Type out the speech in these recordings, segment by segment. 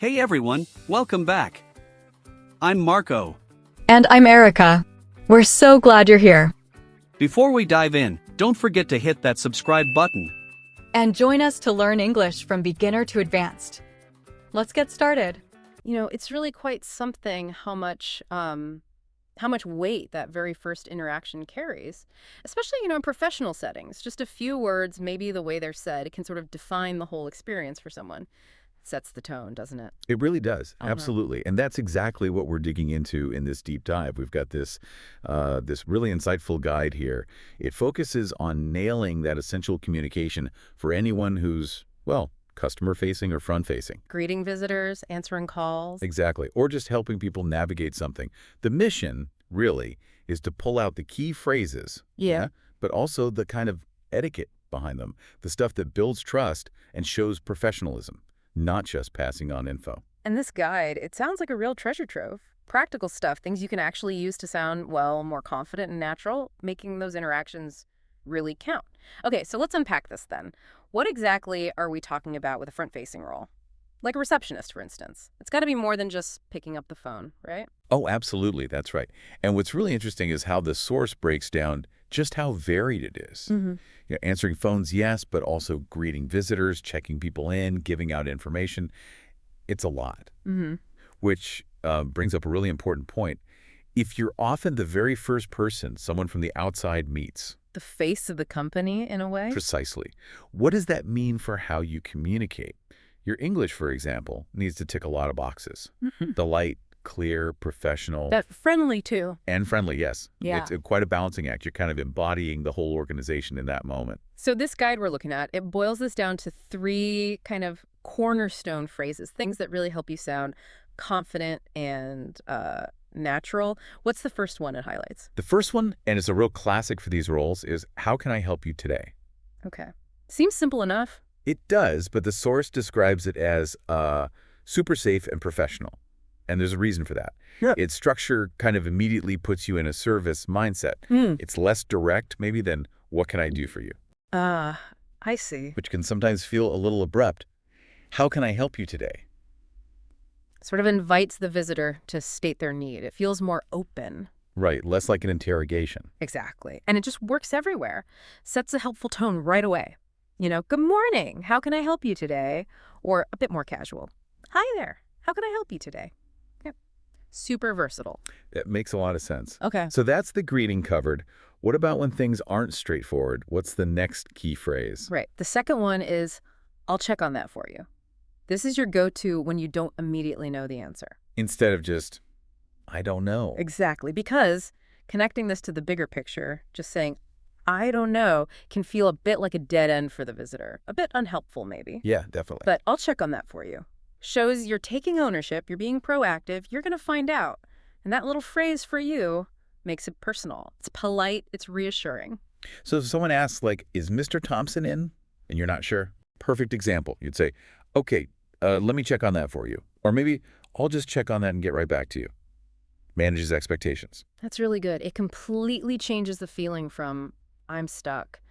Hey everyone, welcome back. I'm Marco. And I'm Erica. We're so glad you're here. Before we dive in, don't forget to hit that subscribe button. And join us to learn English from beginner to advanced. Let's get started. It's really quite something how much weight that very first interaction carries, especially, in professional settings. Just a few words, maybe the way they're said, can sort of define the whole experience for someone. Sets the tone, doesn't it? It really does. Absolutely. And that's exactly what we're digging into in this deep dive. We've got this really insightful guide here. It focuses on nailing that essential communication for anyone who's, well, customer-facing or front-facing. Greeting visitors, answering calls. Exactly. Or just helping people navigate something. The mission, really, is to pull out the key phrases. Yeah. But also the kind of etiquette behind them. The stuff that builds trust and shows professionalism. Not just passing on info. And this guide, it sounds like a real treasure trove. Practical stuff, things you can actually use to sound, well, more confident and natural, making those interactions really count. Okay, so let's unpack this then. What exactly are we talking about with a front-facing role? Like a receptionist, for instance. It's got to be more than just picking up the phone, right? Oh, absolutely. That's right. And what's really interesting is how the source breaks down just how varied it is. Answering phones, yes, but also greeting visitors, checking people in, giving out information. It's a lot. Which brings up a really important point. If you're often the very first person someone from the outside meets. The face of the company, in a way? Precisely. What does that mean for how you communicate? Your English, for example, needs to tick a lot of boxes. Polite, clear, professional. That friendly, too. And friendly, yes. Yeah. It's quite a balancing act. You're kind of embodying the whole organization in that moment. So this guide we're looking at, it boils this down to 3 kind of cornerstone phrases, things that really help you sound confident and natural. What's the first one it highlights? The first one, and it's a real classic for these roles, is how can I help you today? Okay. Seems simple enough. It does, but the source describes it as super safe and professional. And there's a reason for that. Yeah. Its structure kind of immediately puts you in a service mindset. It's less direct, maybe, than what can I do for you? I see. Which can sometimes feel a little abrupt. How can I help you today? Sort of invites the visitor to state their need. It feels more open. Right, less like an interrogation. Exactly. And it just works everywhere. Sets a helpful tone right away. Good morning. How can I help you today? Or a bit more casual. Hi there. How can I help you today? Yep. Super versatile. That makes a lot of sense. Okay. So that's the greeting covered. What about when things aren't straightforward? What's the next key phrase? Right. The second one is, I'll check on that for you. This is your go-to when you don't immediately know the answer. Instead of just, I don't know. Exactly. Because connecting this to the bigger picture, just saying, I don't know, can feel a bit like a dead end for the visitor. A bit unhelpful, maybe. Yeah, definitely. But I'll check on that for you. Shows you're taking ownership, you're being proactive, you're going to find out. And that little phrase for you makes it personal. It's polite, it's reassuring. So if someone asks, like, is Mr. Thompson in? And you're not sure. Perfect example. You'd say, okay, let me check on that for you. Or maybe I'll just check on that and get right back to you. Manages expectations. That's really good. It completely changes the feeling from I'm stuck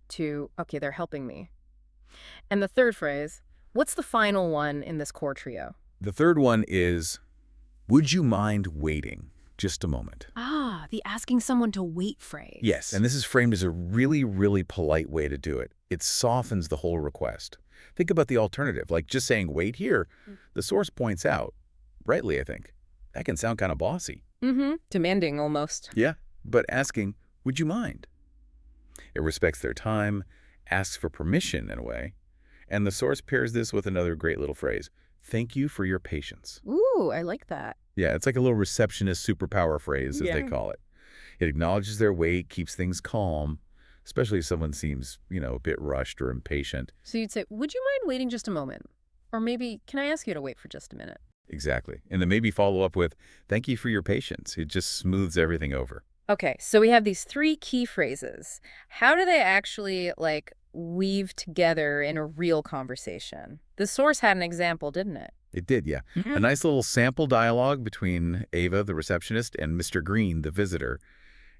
to, okay, they're helping me. And the third phrase, what's the final one in this core trio? The third one is, would you mind waiting just a moment? The asking someone to wait phrase. Yes, and this is framed as a really, really polite way to do it. It softens the whole request. Think about the alternative, like just saying, wait here. The source points out, rightly, I think, that can sound kind of bossy. Demanding almost. Yeah, but asking, would you mind? It respects their time, asks for permission in a way, and the source pairs this with another great little phrase, thank you for your patience. Ooh, I like that. Yeah, it's like a little receptionist superpower phrase, as they call it. It acknowledges their wait, keeps things calm, especially if someone seems, a bit rushed or impatient. So you'd say, would you mind waiting just a moment? Or maybe, can I ask you to wait for just a minute? Exactly. And then maybe follow up with, thank you for your patience. It just smooths everything over. Okay, so we have these 3 key phrases. How do they actually, weave together in a real conversation? The source had an example, didn't it? It did, yeah. A nice little sample dialogue between Ava, the receptionist, and Mr. Green, the visitor.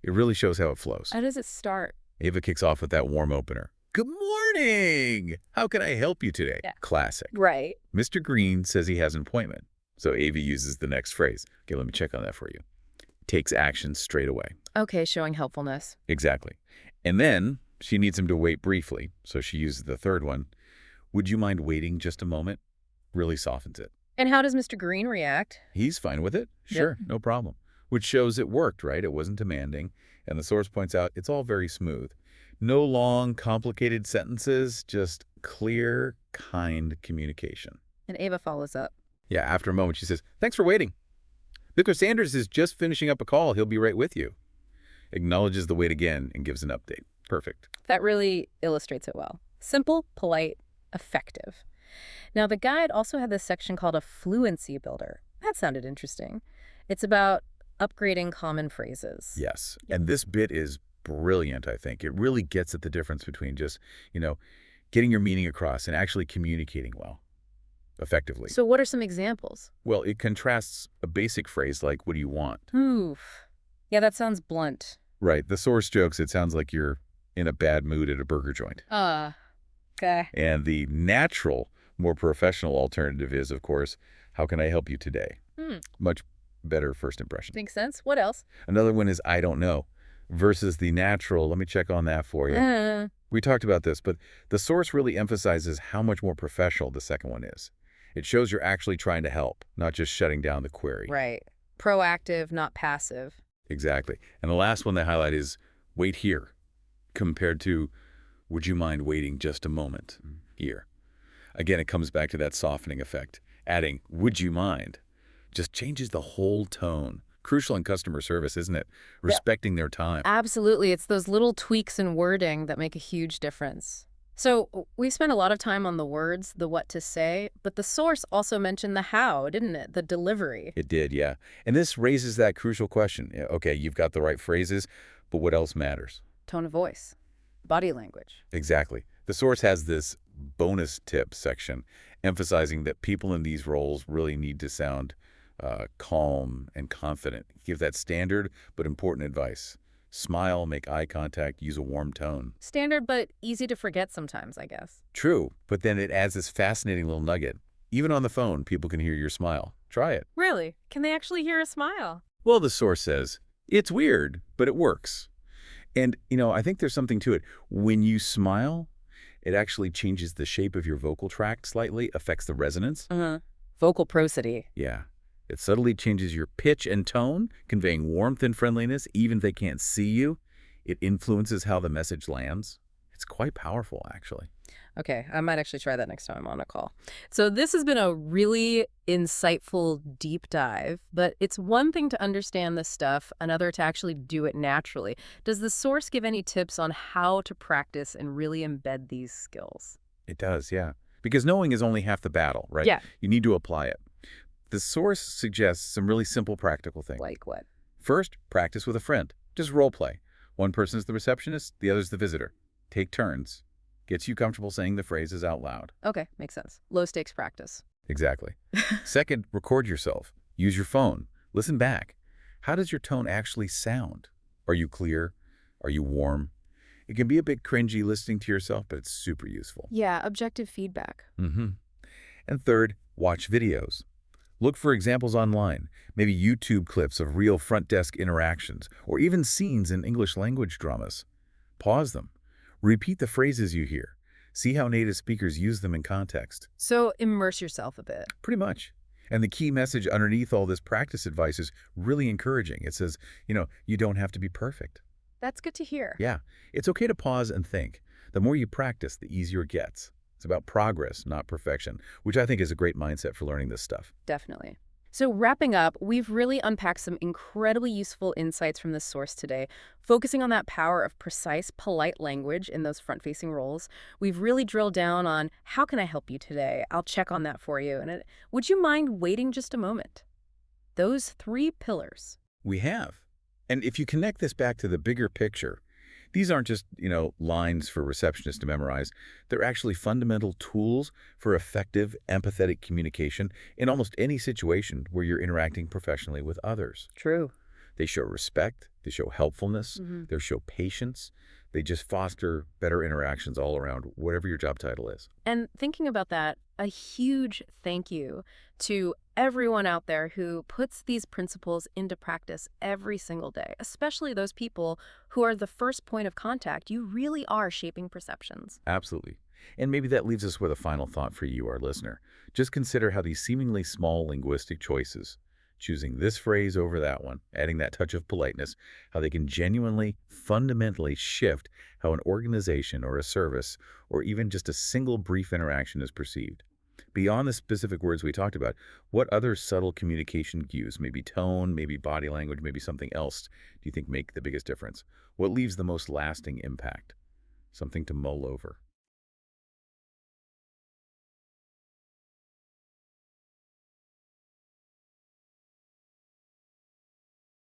It really shows how it flows. How does it start? Ava kicks off with that warm opener. Good morning. How can I help you today? Yeah. Classic. Right. Mr. Green says he has an appointment. So AV uses the next phrase. Okay, let me check on that for you. Takes action straight away. Okay, showing helpfulness. Exactly. And then she needs him to wait briefly. So she uses the third one. Would you mind waiting just a moment? Really softens it. And how does Mr. Green react? He's fine with it. Sure, no problem. Which shows it worked, right? It wasn't demanding. And the source points out it's all very smooth. No long, complicated sentences, just clear, kind communication. And Ava follows up. Yeah, after a moment, she says, thanks for waiting. Mr. Sanders is just finishing up a call. He'll be right with you. Acknowledges the wait again and gives an update. Perfect. That really illustrates it well. Simple, polite, effective. Now, the guide also had this section called a fluency builder. That sounded interesting. It's about upgrading common phrases. Yes, and this bit is brilliant, I think. It really gets at the difference between just, getting your meaning across and actually communicating well, effectively. So what are some examples? Well, it contrasts a basic phrase like, what do you want? Oof. Yeah, that sounds blunt. Right. The source jokes it sounds like you're in a bad mood at a burger joint. Okay. And the natural, more professional alternative is, of course, how can I help you today? Much better first impression. Makes sense. What else? Another one is I don't know versus the natural, let me check on that for you. We talked about this, but the source really emphasizes how much more professional the second one is. It shows you're actually trying to help, not just shutting down the query. Right. Proactive, not passive. Exactly. And the last one they highlight is wait here compared to would you mind waiting just a moment here. Again, it comes back to that softening effect. Adding would you mind just changes the whole tone. Crucial in customer service, isn't it? Respecting their time. Absolutely. It's those little tweaks in wording that make a huge difference. So we spent a lot of time on the words, the what to say, but the source also mentioned the how, didn't it? The delivery. It did, yeah. And this raises that crucial question. Yeah, okay, you've got the right phrases, but what else matters? Tone of voice, body language. Exactly. The source has this bonus tip section emphasizing that people in these roles really need to sound calm and confident. Give that standard but important advice. Smile, make eye contact, use a warm tone. Standard, but easy to forget sometimes, I guess. True, but then it adds this fascinating little nugget. Even on the phone, people can hear your smile. Try it. Really? Can they actually hear a smile? Well, the source says, it's weird, but it works. And, I think there's something to it. When you smile, it actually changes the shape of your vocal tract slightly, affects the resonance. Vocal prosody. Yeah. It subtly changes your pitch and tone, conveying warmth and friendliness, even if they can't see you. It influences how the message lands. It's quite powerful, actually. Okay, I might actually try that next time I'm on a call. So this has been a really insightful deep dive, but it's one thing to understand this stuff, another to actually do it naturally. Does the source give any tips on how to practice and really embed these skills? It does, yeah. Because knowing is only half the battle, right? Yeah. You need to apply it. The source suggests some really simple practical things. Like what? First, practice with a friend. Just role play. One person's the receptionist, the other's the visitor. Take turns. Gets you comfortable saying the phrases out loud. Okay, makes sense. Low stakes practice. Exactly. Second, record yourself. Use your phone. Listen back. How does your tone actually sound? Are you clear? Are you warm? It can be a bit cringy listening to yourself, but it's super useful. Yeah, objective feedback. And third, watch videos. Look for examples online, maybe YouTube clips of real front desk interactions, or even scenes in English language dramas. Pause them. Repeat the phrases you hear. See how native speakers use them in context. So immerse yourself a bit. Pretty much. And the key message underneath all this practice advice is really encouraging. It says, you don't have to be perfect. That's good to hear. Yeah, it's okay to pause and think. The more you practice, the easier it gets. It's about progress, not perfection, which I think is a great mindset for learning this stuff. Definitely. So wrapping up, we've really unpacked some incredibly useful insights from this source today, focusing on that power of precise, polite language in those front-facing roles. We've really drilled down on how can I help you today? I'll check on that for you. And would you mind waiting just a moment? Those 3 pillars. We have. And if you connect this back to the bigger picture, these aren't just, lines for receptionists to memorize. They're actually fundamental tools for effective, empathetic communication in almost any situation where you're interacting professionally with others. True. They show respect. They show helpfulness. They show patience. They just foster better interactions all around, whatever your job title is. And thinking about that, a huge thank you to everyone out there who puts these principles into practice every single day, especially those people who are the first point of contact. You really are shaping perceptions. Absolutely. And maybe that leaves us with a final thought for you, our listener. Just consider how these seemingly small linguistic choices, choosing this phrase over that one, adding that touch of politeness, how they can genuinely, fundamentally shift how an organization or a service or even just a single brief interaction is perceived. Beyond the specific words we talked about, what other subtle communication cues, maybe tone, maybe body language, maybe something else, do you think make the biggest difference? What leaves the most lasting impact? Something to mull over.